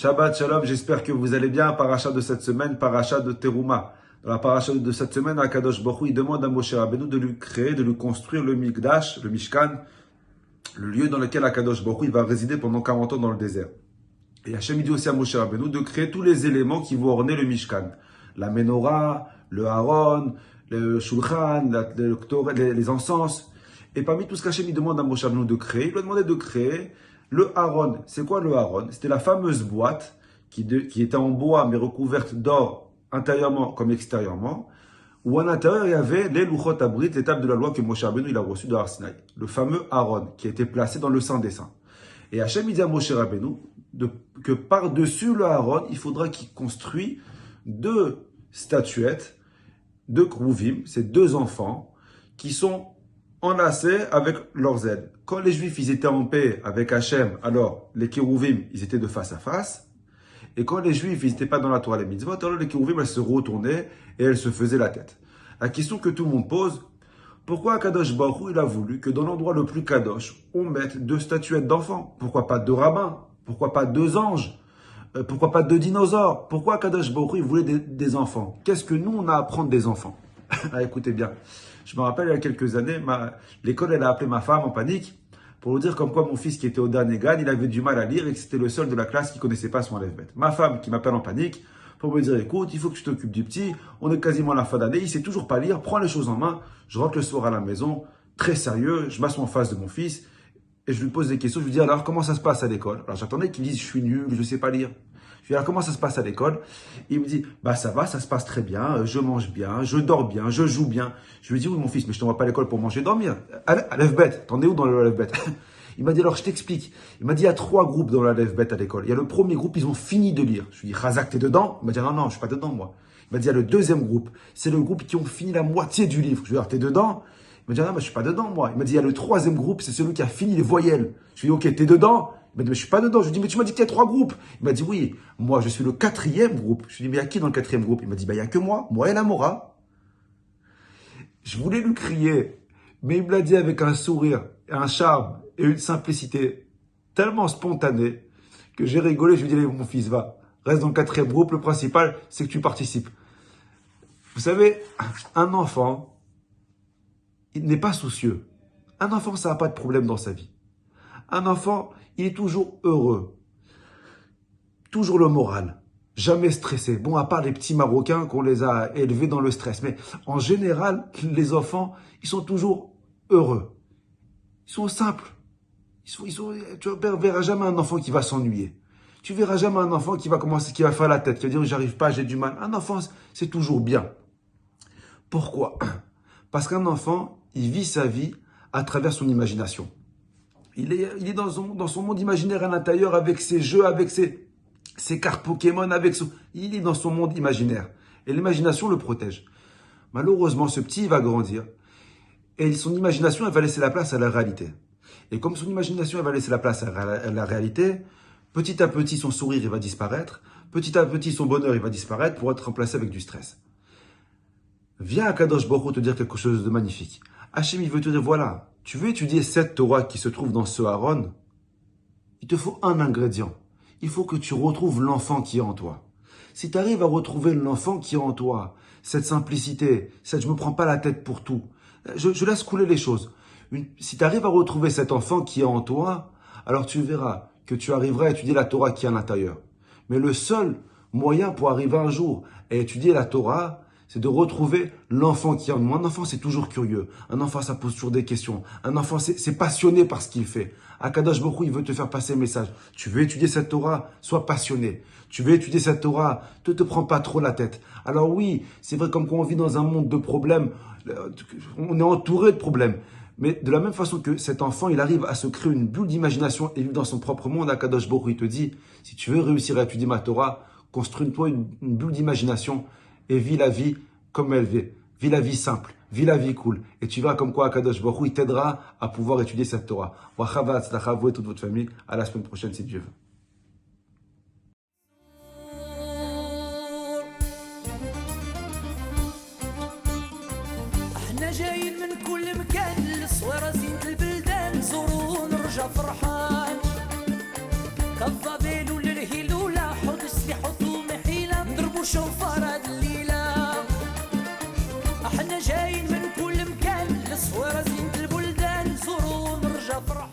Shabbat Shalom, j'espère que vous allez bien. Paracha de cette semaine, paracha de Teruma. Dans la paracha de cette semaine, Akadosh Baruch Hu, il demande à Moshe Rabbeinu de lui créer, de lui construire le Mikdash, le Mishkan, le lieu dans lequel Akadosh Baruch Hu, il va résider pendant 40 ans dans le désert. Et Hachem dit aussi à Moshe Rabbeinu de créer tous les éléments qui vont orner le Mishkan. La menorah, le Haron, le Shulchan, les encens. Et parmi tout ce qu'Hachem demande à Moshe Rabbeinu de créer, il lui a demandé de créer le Haron. C'est quoi le Haron? C'était la fameuse boîte qui était en bois mais recouverte d'or intérieurement comme extérieurement, où à l'intérieur il y avait les Luchot Abrit, les tables de la loi que Moshe Rabbeinu il a reçu de Har Sinaï. Le fameux Haron qui a été placé dans le Saint des Saints. Et Hachem dit à Moshe Rabbeinu que par-dessus le Haron, il faudra qu'il construise 2 statuettes, 2 Krouvim, ces 2 enfants qui sont enlacés avec leurs ailes. Quand les Juifs ils étaient en paix avec Hachem, alors les Kérouvim, ils étaient de face à face. Et quand les Juifs ils n'étaient pas dans la Torah les mitzvot, alors les Kérouvim elles se retournaient et elles se faisaient la tête. La question que tout le monde pose, pourquoi Kadosh Baruch Hu il a voulu que dans l'endroit le plus Kadosh, on mette 2 statuettes d'enfants? Pourquoi pas 2 rabbins? Pourquoi pas 2 anges? Pourquoi pas 2 dinosaures? Pourquoi Kadosh Baruch Hu il voulait des enfants? Qu'est-ce que nous on a à apprendre des enfants? Écoutez bien. Je me rappelle il y a quelques années, l'école elle a appelé ma femme en panique pour lui dire comme quoi mon fils qui était au dernier grade, il avait du mal à lire et que c'était le seul de la classe qui connaissait pas son alphabet. Ma femme qui m'appelle en panique pour me dire écoute, il faut que tu t'occupes du petit, on est quasiment à la fin d'année, il sait toujours pas lire, prends les choses en main. Je rentre le soir à la maison, très sérieux, je m'assois en face de mon fils et je lui pose des questions, je lui dis alors comment ça se passe à l'école? Alors j'attendais qu'il dise je suis nul, je sais pas lire. Je lui dis alors comment ça se passe à l'école? Il me dit bah ça va, ça se passe très bien, je mange bien, je dors bien, je joue bien. Je lui dis oui mon fils, mais je t'envoie pas à l'école pour manger et dormir. Alphabet, t'en es où dans le alphabet? Il m'a dit alors je t'explique. Il m'a dit il y a 3 groupes dans l'alphabet à l'école. Il y a le premier groupe, ils ont fini de lire. Je lui dis Razak t'es dedans? Il m'a dit non, je suis pas dedans moi. Il m'a dit il y a le deuxième groupe, c'est le groupe qui ont fini la moitié du livre. Je lui dis alors t'es dedans? Il m'a dit non mais je suis pas dedans moi. Il m'a dit il y a le 3e groupe, c'est celui qui a fini les voyelles. Je lui dis ok t'es dedans? Il m'a dit mais je suis pas dedans. Je lui dis mais tu m'as dit qu'il y a 3 groupes. Il m'a dit oui, moi je suis le 4e groupe. Je lui dis mais il y a qui dans le 4e groupe? Il m'a dit bah il y a que moi et la Mora. Je voulais lui crier, mais il me l'a dit avec un sourire, un charme et une simplicité tellement spontanée que j'ai rigolé. Je lui ai dit allez mon fils va, reste dans le 4e groupe. Le principal c'est que tu participes. Vous savez, un enfant, il n'est pas soucieux. Un enfant ça n'a pas de problème dans sa vie. Un enfant, il est toujours heureux. Toujours le moral. Jamais stressé. Bon, à part les petits Marocains qu'on les a élevés dans le stress. Mais en général, les enfants, ils sont toujours heureux. Ils sont simples. Tu ne verras jamais un enfant qui va s'ennuyer. Tu verras jamais un enfant qui va faire la tête, qui va dire j'arrive pas, j'ai du mal. Un enfant, c'est toujours bien. Pourquoi? Parce qu'un enfant, il vit sa vie à travers son imagination. Il est dans son monde imaginaire à l'intérieur avec ses jeux, avec ses cartes Pokémon, il est dans son monde imaginaire. Et l'imagination le protège. Malheureusement, ce petit, il va grandir. Et son imagination, elle va laisser la place à la réalité. Et comme son imagination, elle va laisser la place à la réalité, petit à petit, son sourire, il va disparaître. Petit à petit, son bonheur, il va disparaître pour être remplacé avec du stress. Viens à Kadosh Baruch Hu te dire quelque chose de magnifique. Hachem, il veut te dire, voilà, tu veux étudier cette Torah qui se trouve dans ce Haron? Il te faut un ingrédient. Il faut que tu retrouves l'enfant qui est en toi. Si tu arrives à retrouver l'enfant qui est en toi, cette simplicité, je me prends pas la tête pour tout. Je laisse couler les choses. Si tu arrives à retrouver cet enfant qui est en toi, alors tu verras que tu arriveras à étudier la Torah qui est à l'intérieur. Mais le seul moyen pour arriver un jour à étudier la Torah, c'est de retrouver l'enfant qui est en moi. Un enfant, c'est toujours curieux. Un enfant, ça pose toujours des questions. Un enfant, c'est passionné par ce qu'il fait. Akadosh Baruch Hu, il veut te faire passer le message. Tu veux étudier cette Torah, sois passionné. Tu veux étudier cette Torah, ne te prends pas trop la tête. Alors oui, c'est vrai, comme quand on vit dans un monde de problèmes, on est entouré de problèmes. Mais de la même façon que cet enfant, il arrive à se créer une bulle d'imagination et vivre dans son propre monde, Akadosh Baruch Hu, il te dit, si tu veux réussir à étudier ma Torah, construis-toi une bulle d'imagination et vis la vie comme elle vit. Vis la vie simple, vis la vie cool. Et tu verras comme quoi Akadosh Baruch Hu, il t'aidera à pouvoir étudier cette Torah. Wachava, tzlacha, vous et toute votre famille. À la semaine prochaine, si Dieu veut. احنا جايين من كل مكان للصويرة زينة البلدان نزورو ونرجع فرحان كالضبيل وللهيل ولا شوفار هاد الليلة احنا جايين من كل مكان للصويرة زينة البلدان زوروا ونرجع فرح